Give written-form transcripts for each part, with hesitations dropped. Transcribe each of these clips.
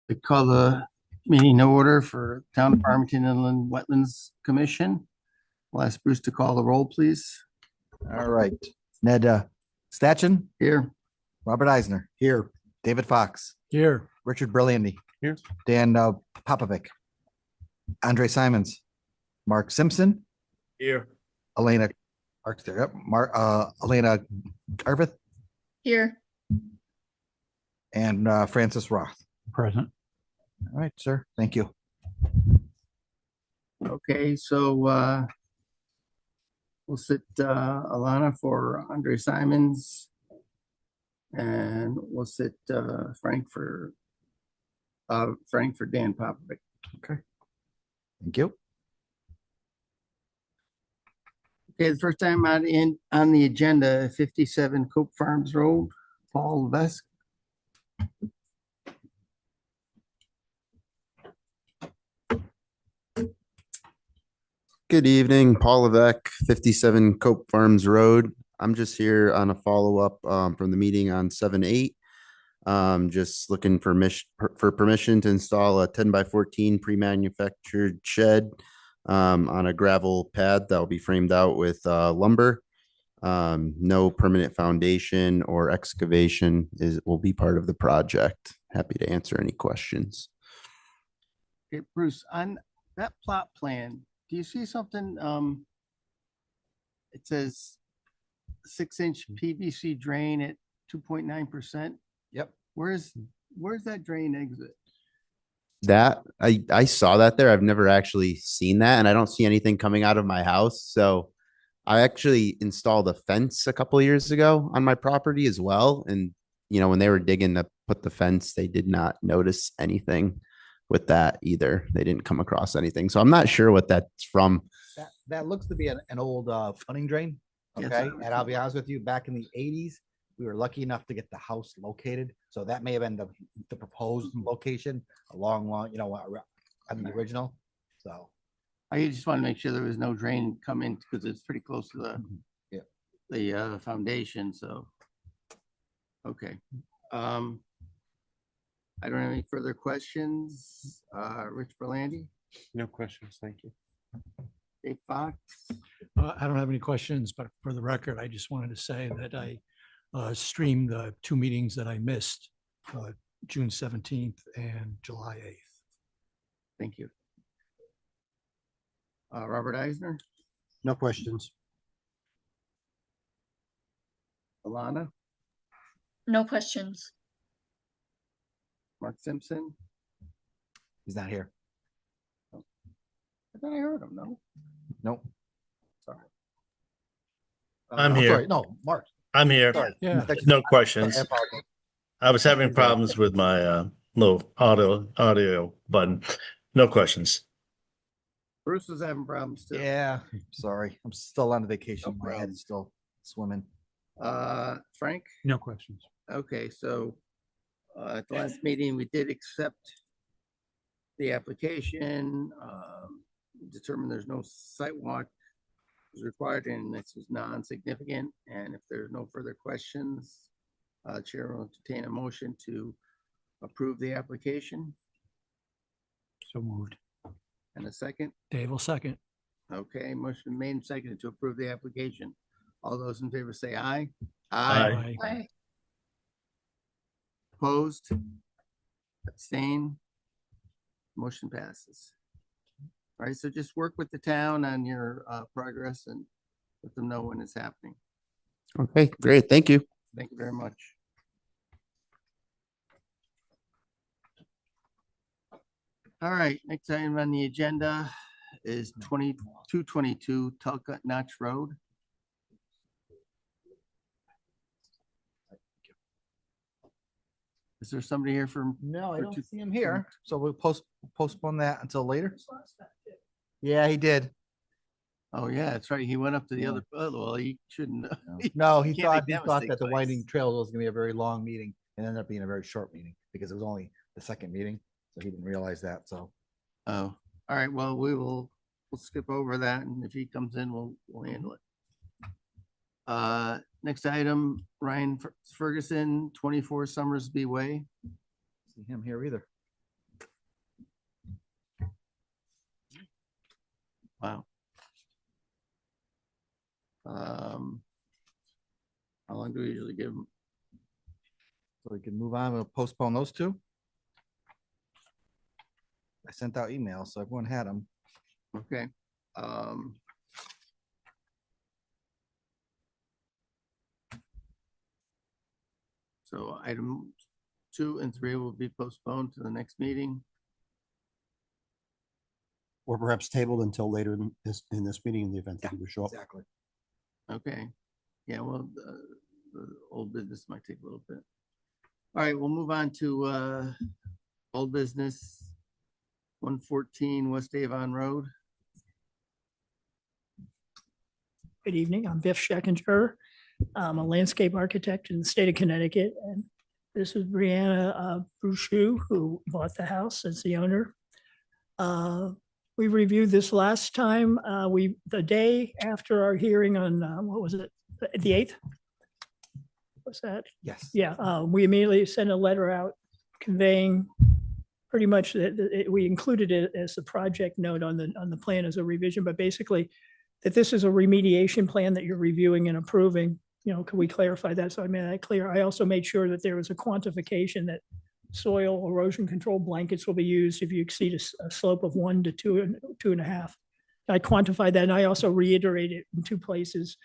I call the meeting to order for Town of Farmington Inland Wetlands Commission. I'll ask Bruce to call the roll, please. All right. Ned Stachin. Here. Robert Eisner. Here. David Fox. Here. Richard Berliandy. Here. Dan Popovic. Andre Simons. Mark Simpson. Here. Elena. Mark's there. Yep. Elena Garvith. Here. And Francis Roth. Present. All right, sir. Thank you. Okay, so we'll sit Alana for Andre Simons, and we'll sit Frank for Dan Popovic. Okay. Thank you. Okay, the first time on the agenda, 57 Cope Farms Road, Paul Levesque. Good evening, Paul Levesque, 57 Cope Farms Road. I'm just here on a follow-up from the meeting on 7/8. Just looking for permission to install a 10 by 14 pre-manufactured shed on a gravel pad that will be framed out with lumber. No permanent foundation or excavation will be part of the project. Happy to answer any questions. Okay, Bruce, on that plot plan, do you see something? It says 6-inch PVC drain at 2.9%. Yep. Where's that drain exit? That I saw that there. I've never actually seen that, and I don't see anything coming out of my house. So I actually installed a fence a couple of years ago on my property as well. And when they were digging to put the fence, they did not notice anything with that either. They didn't come across anything. So I'm not sure what that's from. That looks to be an old flooding drain. Yes, Okay. And I'll be honest with you, back in the 80s, we were lucky enough to get the house located. So that may have been the proposed location a long, on the original. So I just want to make sure there was no drain come in because it's pretty close to the foundation. So, okay. I don't have any further questions. Rich Berlandy, No questions. Thank you. Dave Fox. I don't have any questions, but for the record, I just wanted to say that I streamed the two meetings that I missed, June 17th and July 8th. Thank you. Robert Eisner, no questions. Alana, No questions. Mark Simpson. He's not here. I thought I heard him. No, Nope. sorry. I'm Oh, here. sorry. No, Mark. I'm here. Sorry. Yeah. No questions. I apologize. I was having problems with my little audio button. No questions. Bruce was having problems too. Yeah. Sorry. I'm still on vacation. No My head is still swimming. Frank. No questions. Okay, so at the last meeting, we did accept the application, determined there's no sidewalk is required, and this is non-significant. And if there's no further questions, Chair will entertain a motion to approve the application. So moved. And a second. Dave will second. Okay, motion made and seconded to approve the application. All those in favor say aye. Aye. Aye. Opposed? Abstain? Motion passes. All right, so just work with the town on your progress and let them know when it's happening. Okay, great. Thank you. Thank you very much. All right, next item on the agenda is 2222 Tulcott Notch Road. Is there somebody here from? No, I for don't two- see him here. So we'll postpone that until later. Yeah, he did. Oh, yeah, that's right. He went up to the other, well, he shouldn't. No, he Can't make thought that that the mistake winding twice. trail was gonna be a very long meeting and ended up being a very short meeting because it was only the second meeting. So he didn't realize that. So Oh, all right. Well, we'll skip over that, and if he comes in, we'll handle it. Next item, Ryan Ferguson, 24 Summersby Way. see him here either. Wow. How long do we usually give them? So we can move on. We'll postpone those two. I sent out emails, so everyone had them. Okay. So item 2 and 3 will be postponed to the next meeting. Or perhaps tabled until later in this meeting in the event that he would show up. Exactly. Okay. Yeah, well, the old business might take a little bit. All right, we'll move on to old business, 114 West Avon Road. Good evening. I'm Biff Scheckinger. I'm a landscape architect in the state of Connecticut. And this is Brianna Bouchou, who bought the house as the owner. We reviewed this last time. The day after our hearing on, what was it? The 8th? What's that? Yes. Yeah, we immediately sent a letter out conveying pretty much that we included it as the project note on the plan as a revision, but basically that this is a remediation plan that you're reviewing and approving. You know, can we clarify that? So I made that clear. I also made sure that there was a quantification that soil erosion control blankets will be used if you exceed a slope of 1 to 2.5. I quantified that, and I also reiterated in 2 places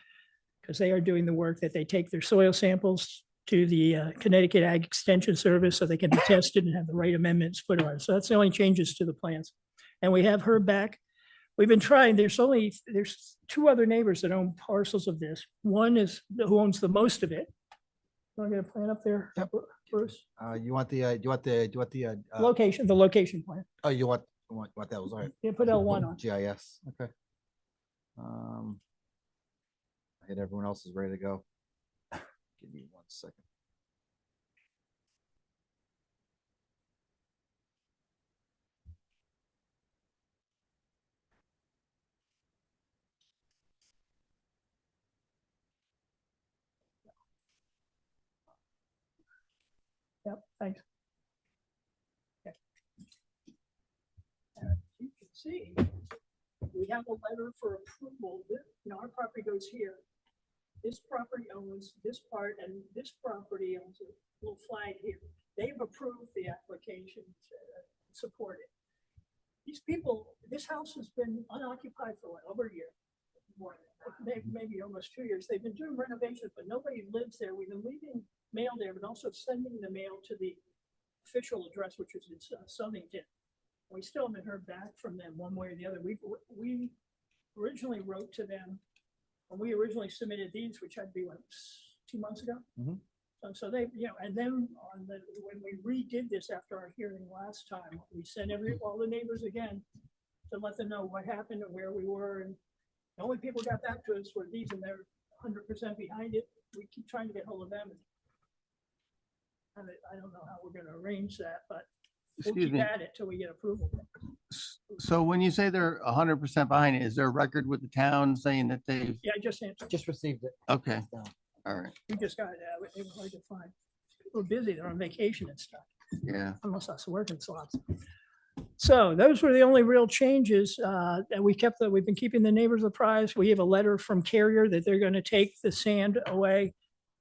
because they are doing the work that they take their soil samples to the Connecticut Ag Extension Service so they can be tested and have the right amendments put on. So that's the only changes to the plans. And we have heard back. We've been trying, there's 2 other neighbors that own parcels of this. One is who owns the most of it. Want to get a plan up there, Bruce? You want the Location, the location plan. oh, you want that was all right. Yeah, put L1 on. GIS. Okay. I hit everyone else is ready to go. Give me 1 second. Yep, thanks. Okay. As you can see, we have a letter for approval. You know, our property goes here. This property owns this part, and this property owns a little flag here. They've approved the application, supported. These people, this house has been unoccupied for what, over a year? More, maybe almost 2 years. They've been doing renovations, but nobody lives there. We've been leaving mail there, but also sending the mail to the official address, which is in Southington. We still haven't heard back from them one way or the other. We originally wrote to them when we originally submitted these, which had to be what, 2 months ago. Mhm. So they, you know, and then when we redid this after our hearing last time, we sent all the neighbors again to let them know what happened and where we were. And the only people who got back to us were these, and they're 100% behind it. We keep trying to get hold of them. I don't know how we're going to arrange that, but we'll Excuse keep me. at it till we get approval. So when you say they're 100% behind it, is there a record with the town saying that they've, Yeah, I just answered. Just received it. okay, No. all right, We just got, it was hard to find. We're busy, they're on vacation and stuff, yeah. unless us working slots. So those were the only real changes, and we've been keeping the neighbors apprised. We have a letter from Carrier that they're going to take the sand away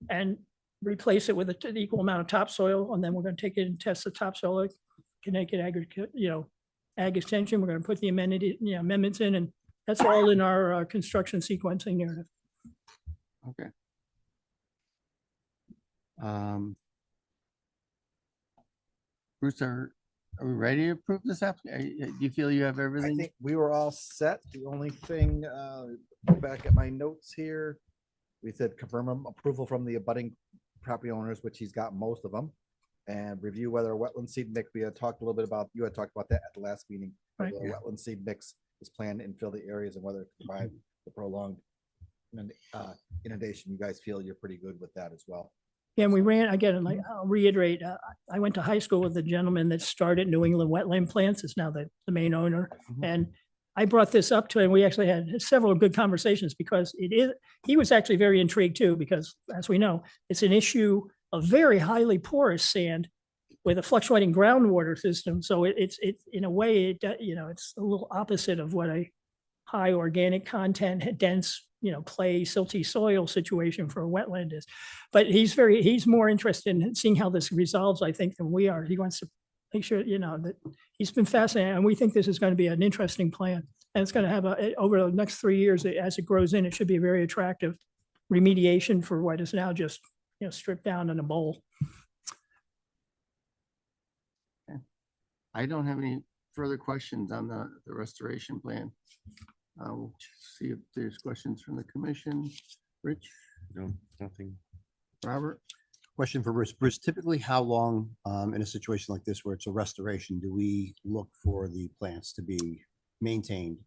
and replace it with an equal amount of topsoil, and then we're going to take it and test the topsoil at Connecticut Ag Extension. We're going to put the amendments in, and that's all in our construction sequencing narrative. Okay. Bruce, are we ready to approve this app? Do you feel you have I everything? think we were all set. The only thing, back at my notes here, we said confirm approval from the abutting property owners, which he's got most of them, and review whether a wetland seed mix, we had talked a little bit about, you had talked about that at the last meeting. Right. whether a Wetland seed mix is planned to infill the areas and whether it can provide the prolonged inundation. You guys feel you're pretty good with that as well. Yeah, and we ran, again, like, I'll reiterate, I went to high school with a gentleman that started New England Wetland Plants, is now the main owner. Mhm. And I brought this up to him, we actually had several good conversations because he was actually very intrigued too, because as we know, it's an issue of very highly porous sand with a fluctuating groundwater system. So it's in a way, it's a little opposite of what a high organic content, dense, clay, silty soil situation for a wetland is. But he's more interested in seeing how this resolves, I think, than we are. He wants to make sure, that he's been fascinated, and we think this is going to be an interesting plan. And it's going to have over the next 3 years, as it grows in, it should be a very attractive remediation for what is now just, stripped down in a bowl. I don't have any further questions on the restoration plan. We'll see if there's questions from the commission. Rich, No, nothing. Robert? Question for Bruce. Bruce, typically how long, in a situation like this where it's a restoration, do we look for the plants to be maintained?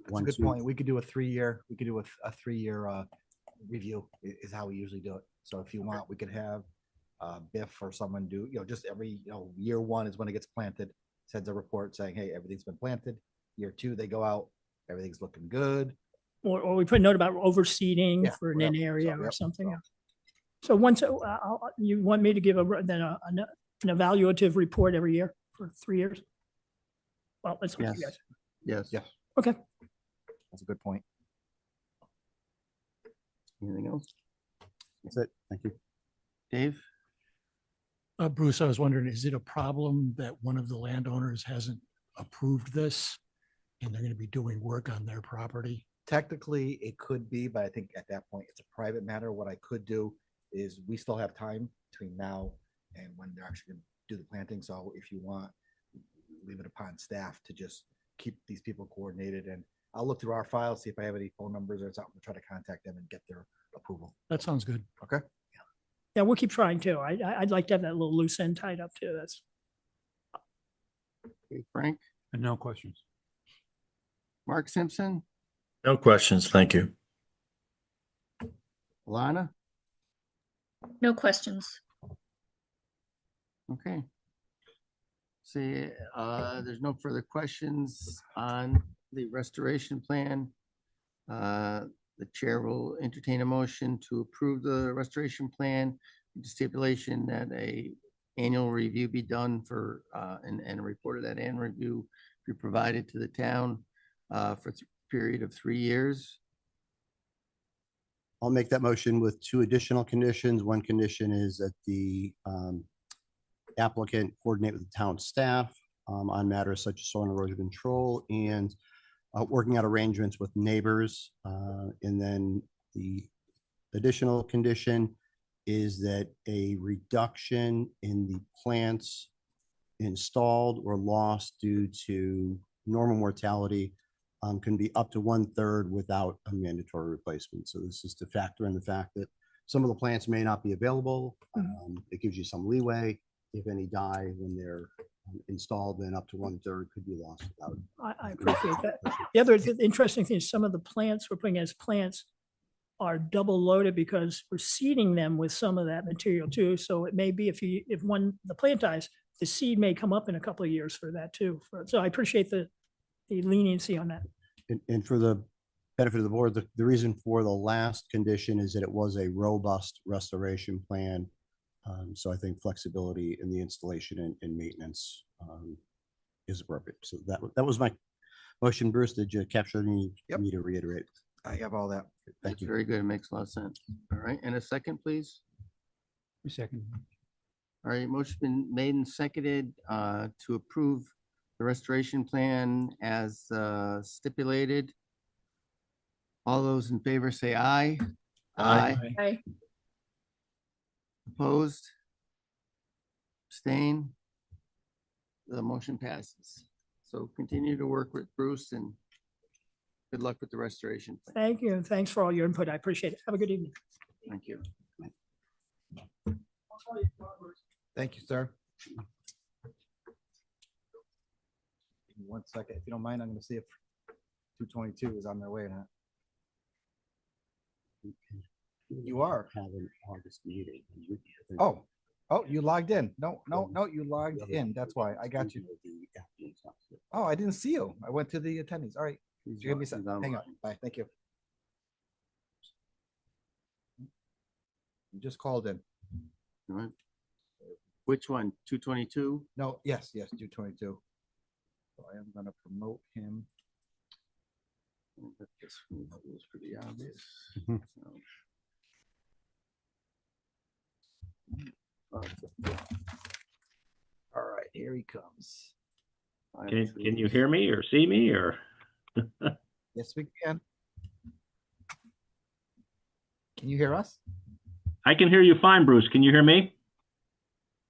That's a good point. We could do a 3-year, a 3-year review is how we usually do it. So if you want, we could have Biff or someone do, just every, year 1 is when it gets planted, sends a report saying, hey, everything's been planted. Year 2, they go out, everything's looking good. Or we put a note about overseeding Yeah, for an whatever. area So, or yep, something. so. So once, you want me to give an evaluative report every year for 3 years? Well, that's what you Yes. guys. Yes. Yeah. Okay. That's a good point. Anything else? That's it. Thank you. Dave? Bruce, I was wondering, is it a problem that one of the landowners hasn't approved this and they're going to be doing work on their property? Technically, it could be, but I think at that point, it's a private matter. What I could do is we still have time between now and when they're actually going to do the planting. So if you want, leave it upon staff to just keep these people coordinated. And I'll look through our files, see if I have any phone numbers or something to try to contact them and get their approval. That sounds good. Okay. Yeah, we'll keep trying too. I'd like to have that little loose end tied up too. That's. Okay, Frank? And no questions. Mark Simpson? No questions. Thank you. Alana? No questions. Okay. See, there's no further questions on the restoration plan. The chair will entertain a motion to approve the restoration plan, with the stipulation that a annual review be done for, and a report of that annual review be provided to the town for a period of 3 years. I'll make that motion with 2 additional conditions. One condition is that the applicant coordinate with the town staff on matters such as soil and erosion control and working out arrangements with neighbors. And then the additional condition is that a reduction in the plants installed or lost due to normal mortality can be up to 1/3 without a mandatory replacement. So this is to factor in the fact that some of the plants may not be available. It gives you some leeway. If any die when they're installed, then up to 1/3 could be lost without. I appreciate that. The other interesting thing is some of the plants we're putting as plants are double loaded because we're seeding them with some of that material too. So it may be if the plant dies, the seed may come up in a couple of years for that too. So I appreciate the leniency on that. And for the benefit of the board, the reason for the last condition is that it was a robust restoration plan. So I think flexibility in the installation and maintenance is appropriate. So that was my motion. Bruce, did you capture any? Yep. Need to reiterate? I have all that. Thank That's you. very good. It makes a lot of sense. All right, and a second, please. Second. All right, motion been made and seconded to approve the restoration plan as stipulated. All those in favor say aye. Aye. Aye. Opposed? Abstain? The motion passes. So continue to work with Bruce and good luck with the restoration plan. Thank you. And thanks for all your input. I appreciate it. Have a good evening. Thank you. Thank you, sir. Give me 1 second. If you don't mind, I'm going to see if 222 is on their way or not. You are. Have an August meeting. Oh, you logged in. No, you logged in. That's why I got you. Oh, I didn't see you. I went to the attendees. All right. Give me a second. Hang on. Bye. Thank you. You just called in. All right. Which one? 222? No, yes, 222. So I am going to promote him. This one was pretty obvious. Mhm. All right, here he comes. Can you hear me or see me or? Yes, we can. Can you hear us? I can hear you fine, Bruce. Can you hear me?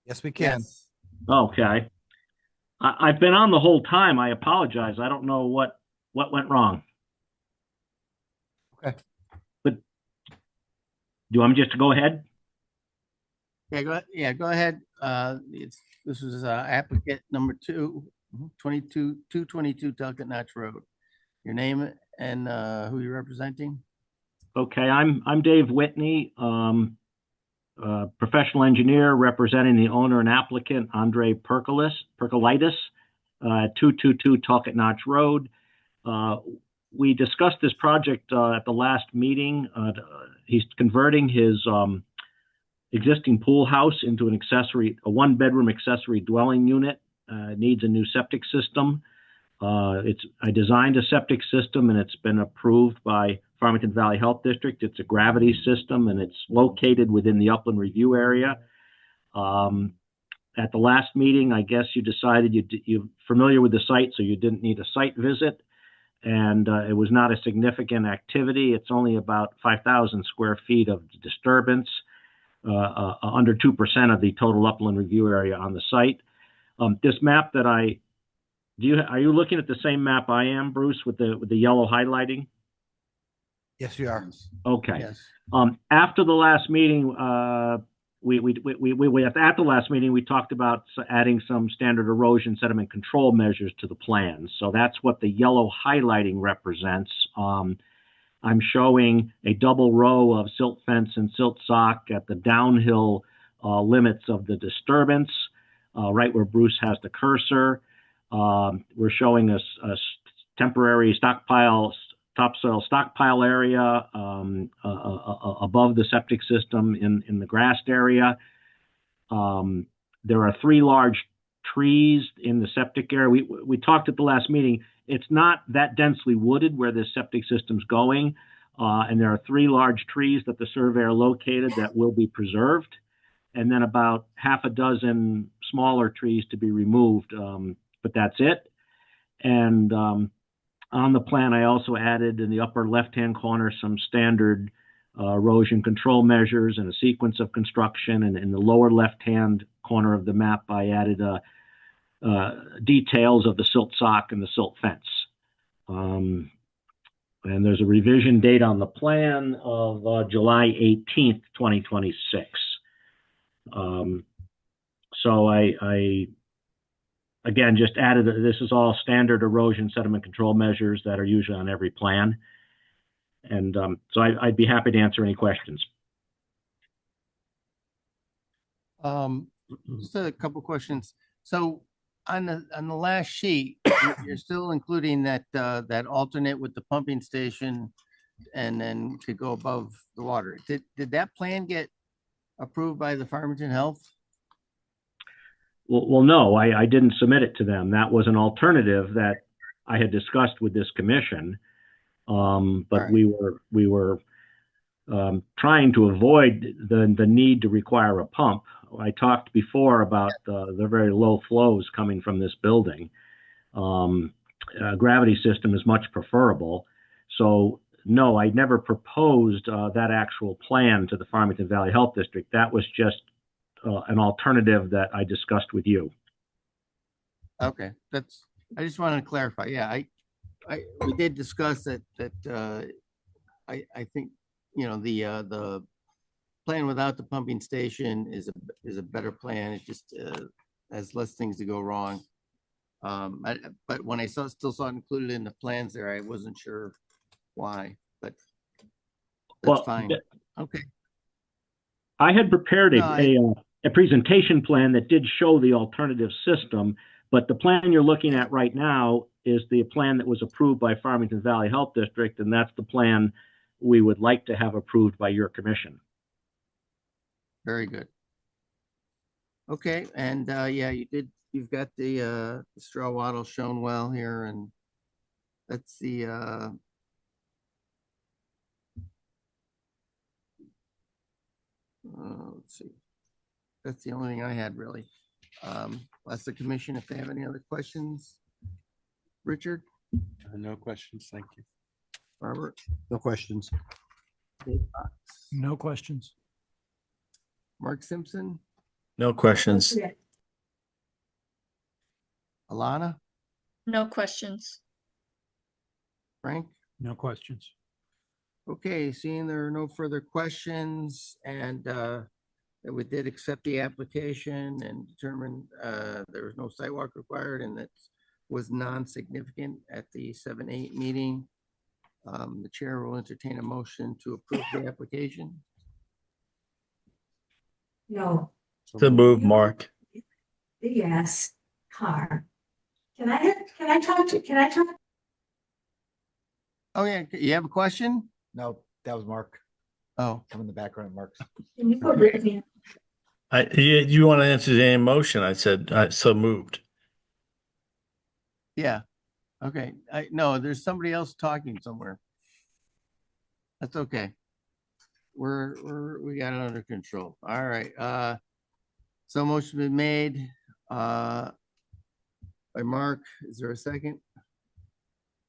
Yes, we can. Yes. Okay. I've been on the whole time. I apologize. I don't know what went wrong. Okay. But do you want me just to go ahead? Yeah, go ahead. This is applicant number 222 Talcott Notch Road. Your name and who you're representing? Okay, I'm Dave Whitney, professional engineer representing the owner and applicant Andre Perkalitis, 222 Talcott Notch Road. We discussed this project at the last meeting. He's converting his existing pool house into a one-bedroom accessory dwelling unit. Needs a new septic system. I designed a septic system and it's been approved by Farmington Valley Health District. It's a gravity system and it's located within the upland review area. At the last meeting, I guess you decided you're familiar with the site, so you didn't need a site visit. And it was not a significant activity. It's only about 5,000 square feet of disturbance, under 2% of the total upland review area on the site. This map that are you looking at the same map I am, Bruce, with the yellow highlighting? Yes, you are. Okay. Yes. After the last meeting, we talked about adding some standard erosion sediment control measures to the plan. So that's what the yellow highlighting represents. I'm showing a double row of silt fence and silt sock at the downhill limits of the disturbance, right where Bruce has the cursor. We're showing a temporary topsoil stockpile area above the septic system in the grassed area. There are 3 large trees in the septic area. We talked at the last meeting. It's not that densely wooded where the septic system's going, and there are 3 large trees that the surveyor located that will be preserved, and then about half a dozen smaller trees to be removed, but that's it. And on the plan, I also added in the upper left-hand corner some standard erosion control measures and a sequence of construction. And in the lower left-hand corner of the map, I added details of the silt sock and the silt fence. And there's a revision date on the plan of July 18th, 2026. So I again, just added, this is all standard erosion sediment control measures that are usually on every plan. And so I'd be happy to answer any questions. Just a couple questions. So on the last sheet, you're still including that alternate with the pumping station and then to go above the water. Did that plan get approved by the Farmington Health? Well, no, I didn't submit it to them. That was an alternative that I had discussed with this commission. But Right. we were trying to avoid the need to require a pump. I talked before about the very low flows coming from this building. Gravity system is much preferable. So no, I never proposed that actual plan to the Farmington Valley Health District. That was just an alternative that I discussed with you. Okay, I just wanted to clarify. Yeah, we did discuss that I think, the plan without the pumping station is a better plan. It just has less things to go wrong. But when I still saw it included in the plans there, I wasn't sure why, but that's fine. Okay. I had prepared No, a presentation plan that did show the alternative system, but the plan you're looking at right now is the plan that was approved by Farmington Valley Health District, and that's the plan we would like to have approved by your commission. Very good. Okay, and yeah, you've got the straw wattle shown well here, and that's the let's see. That's the only thing I had really. Ask the commission if they have any other questions. Richard, No questions, thank you. Robert, No questions. Dave Fox, No questions. Mark Simpson, No questions. Alana, No questions. Frank. No questions. Okay, seeing there are no further questions and that we did accept the application and determined there was no sidewalk required and that was non-significant at the 7-8 meeting. The chair will entertain a motion to approve the application. No, To move, Mark. yes, car. Can I talk? Oh, yeah, you have a question? No, that was Mark. Oh, I'm in the background, Mark's. Can you put Brittany? You want to answer the motion? I said, so moved. yeah. Okay, no, there's somebody else talking somewhere. That's okay. We got it under control. All right, so motion been made, by Mark. Is there a second?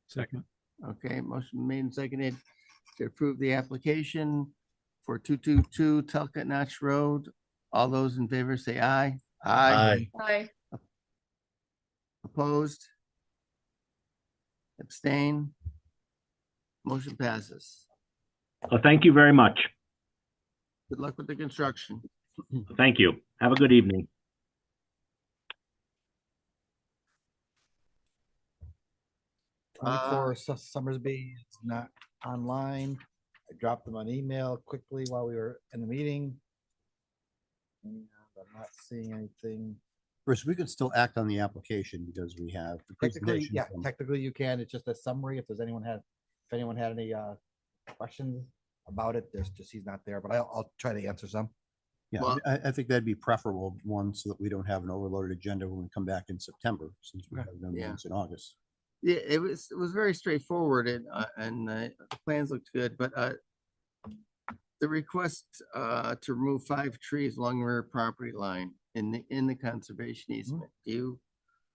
Second. Okay, motion made and seconded to approve the application for 222 Talcott Notch Road. All those in favor say aye. Aye. Aye. Opposed? Abstain? Motion passes. Thank you very much. Good luck with the construction. Thank you. Have a good evening. For Summersby, it's not online. I dropped them an email quickly while we were in the meeting. And I'm not seeing anything. Bruce, we could still act on the application because we have the Technically, presentation yeah, from- technically you can. It's just a summary. If anyone had any questions about it, there's just, he's not there, but I'll try to answer some. Yeah, Well- I think that'd be preferable, one, so that we don't have an overloaded agenda when we come back in September, since we Okay. have no Yeah. meetings in August. Yeah, it was very straightforward and the plans looked good, but the request to remove 5 trees along the rear property line in the conservation easement. Can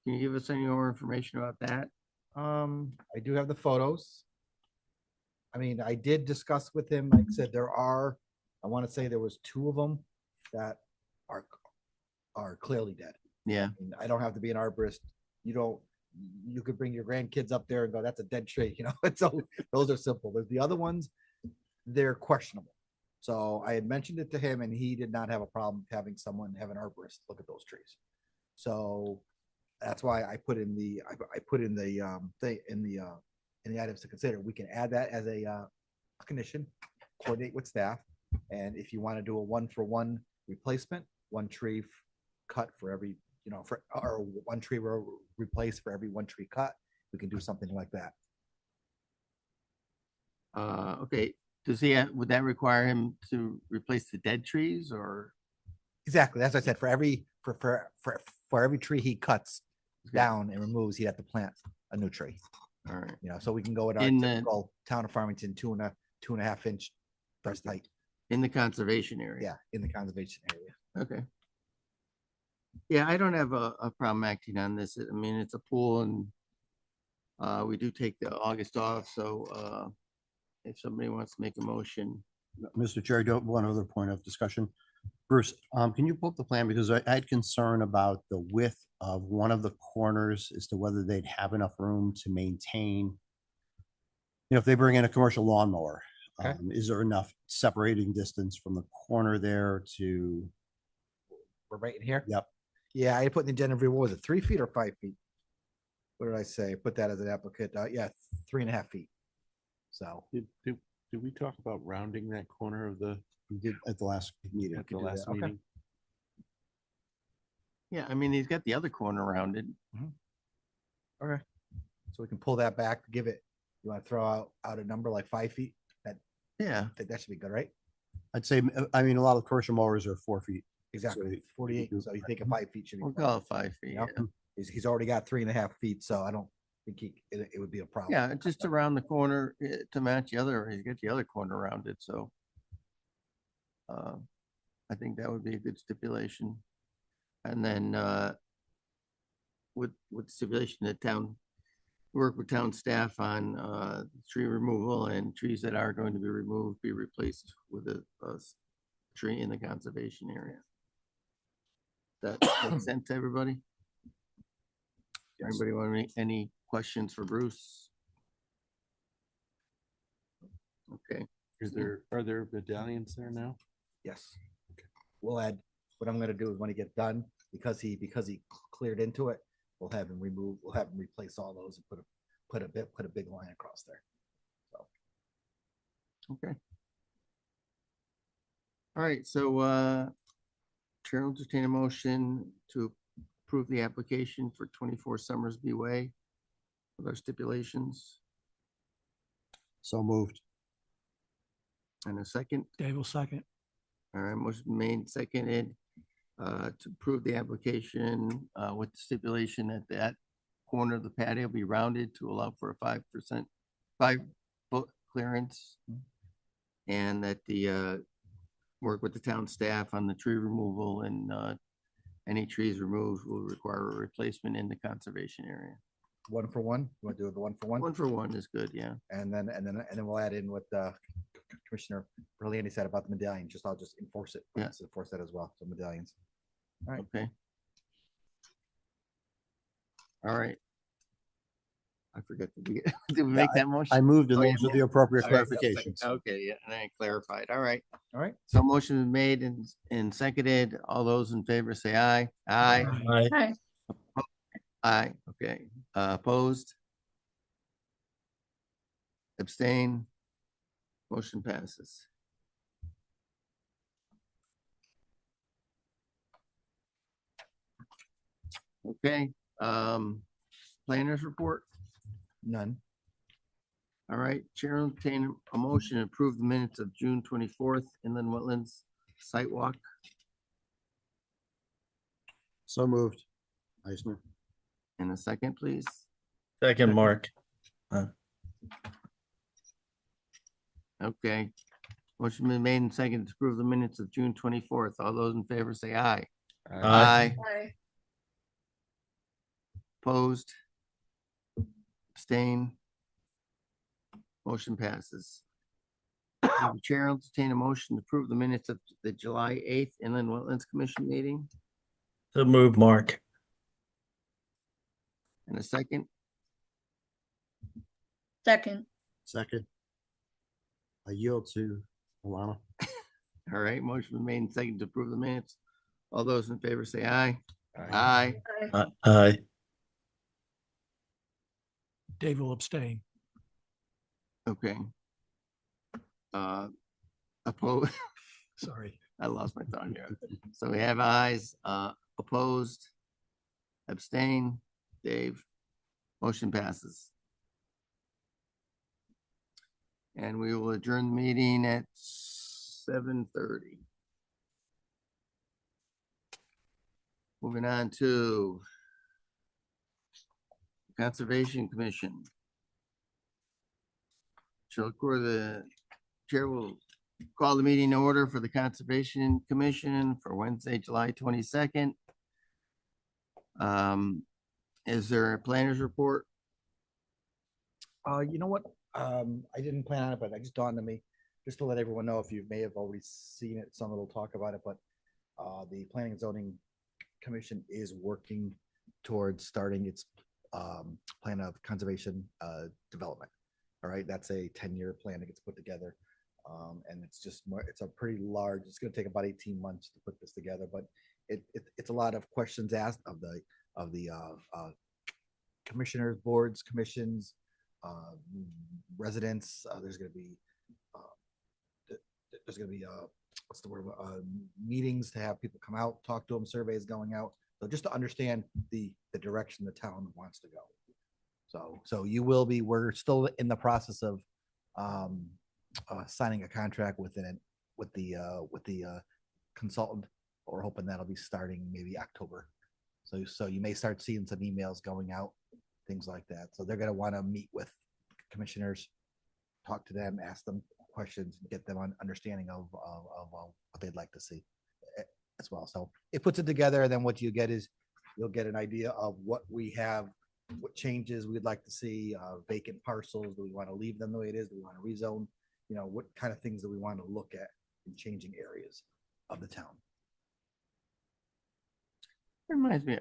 you give us any more information about that? I do have the photos. I mean, I did discuss with him, like I said, I want to say there was 2 of them that are clearly dead. Yeah, And I don't have to be an arborist. You could bring your grandkids up there and go, that's a dead tree, so those are simple. There's the other ones, they're questionable. So I had mentioned it to him and he did not have a problem having an arborist look at those trees. So that's why I put in the thing in the items to consider. We can add that as a condition, coordinate with staff. And if you want to do a 1-for-1 replacement, 1 tree cut for every, or 1 tree replaced for every 1 tree cut, we can do something like that. okay. Would that require him to replace the dead trees or? Exactly. As I said, for every tree he cuts down and removes, he'd have to plant a new tree. All right, So we can go at our In the- typical town of Farmington 2.5 inch breast height. in the conservation area? Yeah, in the conservation area. Okay. Yeah, I don't have a problem acting on this. I mean, it's a pool and we do take the August off, so if somebody wants to make a motion. Mr. Chair, I do have one other point of discussion. Bruce, can you pull up the plan? Because I had concern about the width of one of the corners as to whether they'd have enough room to maintain. If they bring in a commercial lawnmower, Okay. Is there enough separating distance from the corner there to? We're right in here. Yep. Yeah, I put in the agenda review, what was it, 3 feet or 5 feet? What did I say? Put that as an applicant. Yeah, 3.5 feet. So Did we talk about rounding that corner of the, We did at the last meeting. at the do that, last okay. meeting? Yeah, I mean, he's got the other corner rounded. okay, so we can pull that back. Give it. You want to throw out a number like 5 feet? Yeah, That should be good, right? I'd say, a lot of commercial mowers are 4 feet. Exactly. So 48. do- So you think a 5 feet should be. we'll fine. call it 5 feet. Yep. Yeah. He's already got 3.5 feet, so I don't think it would be a problem. Yeah, just around the corner to match the other, he's got the other corner rounded, so. I think that would be a good stipulation. And then with stipulation that town, work with town staff on tree removal, and trees that are going to be removed be replaced with a tree in the conservation area. That makes sense to everybody? Anybody want any questions for Bruce? Okay. Are there medallions there now? Yes. We'll add, what I'm gonna do is when he gets done, because he cleared into it, we'll have him replace all those and put a big line across there. So. Okay. All right, so Chair will entertain a motion to approve the application for 24 Summersby Way with our stipulations. So moved. And a second. Dave will second. All right, motion made, seconded to approve the application with the stipulation that that corner of the patio be rounded to allow for a 5%, 5-foot clearance. And that the work with the town staff on the tree removal, and any trees removed will require a replacement in the conservation area. 1 for 1. You want to do the 1 for 1? 1 for 1 is good, yeah. And then we'll add in what Commissioner Berliani said about the medallion. I'll just enforce it. Yeah. Enforce that as well. So medallions. All right. Okay. All right. I forgot to do. Did we make that motion? I moved, and Oh, those yeah. are the appropriate All right, clarifications. Okay, yeah, and I clarified. All right. All right. So motion is made and seconded. All those in favor say aye. Aye. Aye. Hi. Aye. Okay. Opposed? Abstain? Motion passes. Okay, planners report. None. All right, Chair will entertain a motion to approve the minutes of June 24th Inland Wetlands Site Walk. So moved. Eisner. And a second, please. Second, Mark. Okay. Motion been made and seconded to approve the minutes of June 24th. All those in favor say aye. Aye. Hi. Opposed? Abstain? Motion passes. The Chair will entertain a motion to approve the minutes of the July 8th Inland Wetlands Commission meeting. So move, Mark. And a second. Second. Second. I yield to Alana. All right, motion been made and seconded to approve the minutes. All those in favor say aye. Aye. Aye. Dave will abstain. Okay. Opposed? Sorry. I lost my thought here. So we have ayes, opposed, abstain, Dave. Motion passes. And we will adjourn the meeting at 7:30. Moving on to Conservation Commission. The chair will call the meeting to order for the Conservation Commission for Wednesday, July 22nd. Is there a planner's report? You know what? I didn't plan on it, but it just dawned on me, just to let everyone know, if you may have already seen it, some will talk about it, but the Planning and Zoning Commission is working towards starting its plan of conservation development. All right, that's a 10-year plan that gets put together. And it's just more, it's a pretty large, it's going to take about 18 months to put this together, but it's a lot of questions asked of the commissioners, boards, commissions, residents. There's going to be what's the word, meetings to have people come out, talk to them, surveys going out, so just to understand the direction the town wants to go. So you will be, we're still in the process of signing a contract with the consultant. We're hoping that'll be starting maybe October. So you may start seeing some emails going out, things like that. So they're going to want to meet with commissioners, talk to them, ask them questions, get them on understanding of what they'd like to see. as well. So it puts it together, and then what you get is you'll get an idea of what we have, what changes we'd like to see, vacant parcels. Do we want to leave them the way it is? Do we want to rezone? You know, what kind of things do we want to look at in changing areas of the town? Reminds me,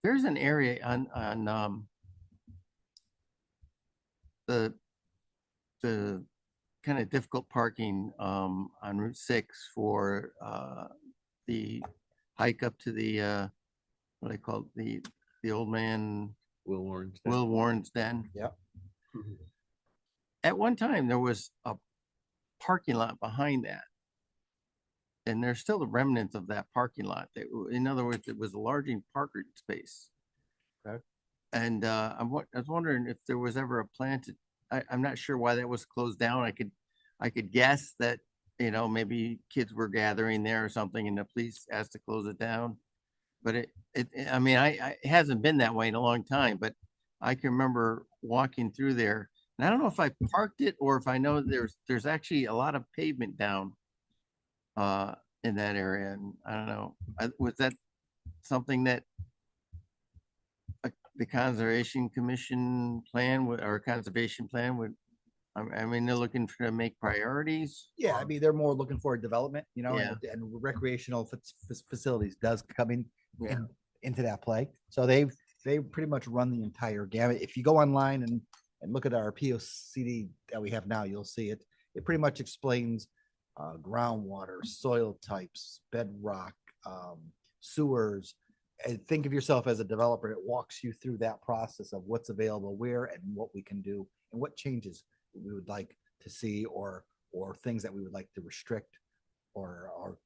there's an area on the kind of difficult parking on Route 6 for the hike up to the what I call the old man Will Warren's. Will Warren's den. Yep. At one time, there was a parking lot behind that. And there's still the remnants of that parking lot. In other words, it was a large parking space. Okay. And I was wondering if there was ever a plan to, I'm not sure why that was closed down. I could guess that, you know, maybe kids were gathering there or something and the police asked to close it down. But I mean, it hasn't been that way in a long time, but I can remember walking through there. And I don't know if I parked it or if I know there's actually a lot of pavement down in that area. And I don't know, was that something that the Conservation Commission plan would, or conservation plan would, I mean, they're looking to make priorities. Yeah, I mean, they're more looking for development, you know, Yeah. and recreational facilities does come Yeah. into that play. So they pretty much run the entire gamut. If you go online and look at our POCD that we have now, you'll see it. It pretty much explains groundwater, soil types, bedrock, sewers. And think of yourself as a developer. It walks you through that process of what's available, where, and what we can do, and what changes we would like to see, or things that we would like to restrict or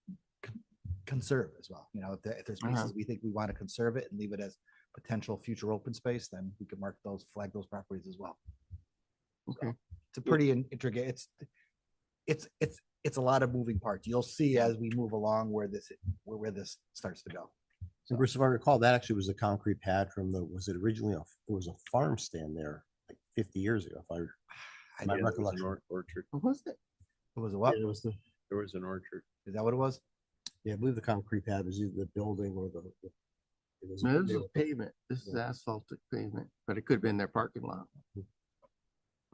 conserve as well. You know, if there's pieces we think we want to conserve it and leave it as potential future open space, then we can flag those properties as well. Okay. It's a pretty intricate. It's a lot of moving parts. You'll see as we move along where this starts to go. So Bruce, if I recall, that actually was a concrete pad from was it originally it was a farm stand there like 50 years ago, if my recollection. Orchard. What was it? It was a what? Yeah, there was an orchard. Is that what it was? Yeah, I believe the concrete pad was either the building or it was. No, this is pavement. This is asphaltic pavement, but it could have been their parking lot.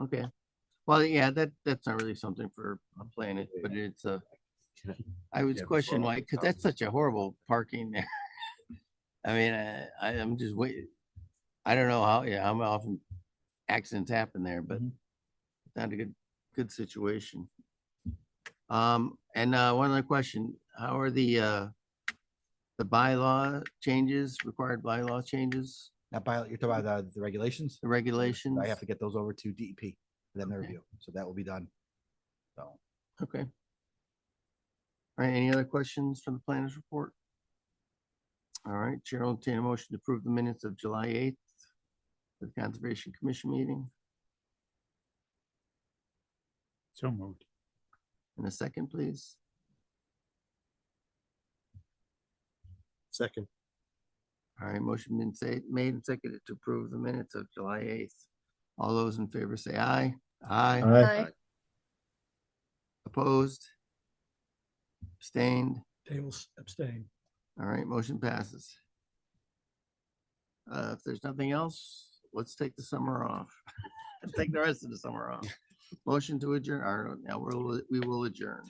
Okay. Well, yeah, that's not really something for a planet, but it's I was questioning why, because that's such a horrible parking there. I mean, I'm just waiting. I don't know how often accidents happen there, but it's not a good situation. And one other question: how are the bylaw changes, required bylaw changes? That you're talking about the regulations? The regulations. I have to get those over to DEP for them to review. So that will be done. So okay. All right. Any other questions from the planners report? All right. Chair will entertain a motion to approve the minutes of July 8th for the Conservation Commission meeting. So moved. In a second, please. Second. All right. Motion been made and seconded to approve the minutes of July 8th. All those in favor say aye. Aye. Aye. Opposed? Abstained? Dale's abstain. All right, motion passes. If there's nothing else, let's take the summer off. Take the rest of the summer off. Motion to adjourn, or now we will adjourn.